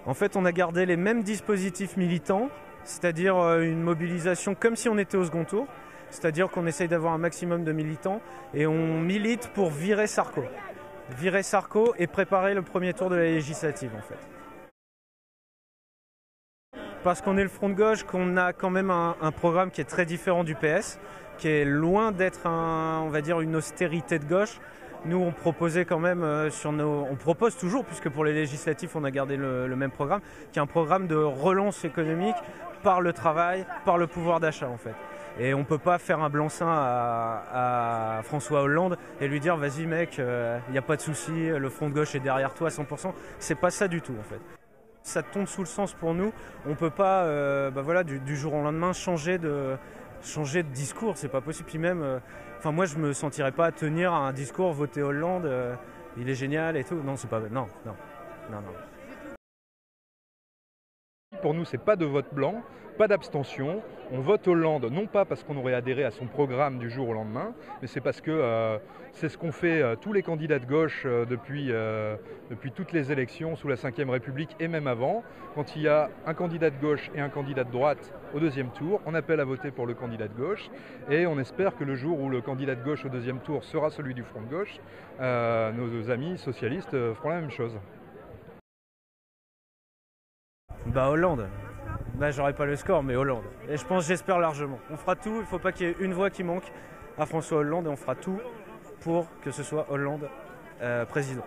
En fait, on a gardé les mêmes dispositifs militants, c'est-à-dire une mobilisation comme si on était au second tour, c'est-à-dire qu'on essaye d'avoir un maximum de militants et on milite pour virer Sarko. Virer Sarko et préparer le premier tour de la législative en fait. Parce qu'on est le front de gauche, qu'on a quand même un programme qui est très différent du PS, qui est loin d'être on va dire une austérité de gauche. Nous, on proposait quand même on propose toujours, puisque pour les législatives, on a gardé le même programme, qui est un programme de relance économique par le travail, par le pouvoir d'achat en fait. Et on ne peut pas faire un blanc-seing à François Hollande et lui dire vas-y mec, il n'y a pas de souci, le front de gauche est derrière toi à 100%. C'est pas ça du tout en fait. Ça tombe sous le sens pour nous. On ne peut pas du jour au lendemain changer de discours, c'est pas possible. Puis même, moi je me sentirais pas à tenir un discours voter Hollande, il est génial et tout. Non, c'est pas. Non. Pour nous, c'est pas de vote blanc, pas d'abstention. On vote Hollande, non pas parce qu'on aurait adhéré à son programme du jour au lendemain, mais c'est parce que c'est ce qu'ont fait tous les candidats de gauche depuis toutes les élections sous la Ve République et même avant. Quand il y a un candidat de gauche et un candidat de droite au deuxième tour, on appelle à voter pour le candidat de gauche et on espère que le jour où le candidat de gauche au deuxième tour sera celui du front de gauche, nos amis socialistes feront la même chose. Hollande. J'aurais pas le score, mais Hollande. Et j'espère largement. On fera tout, il ne faut pas qu'il y ait une voix qui manque à François Hollande et on fera tout pour que ce soit Hollande président.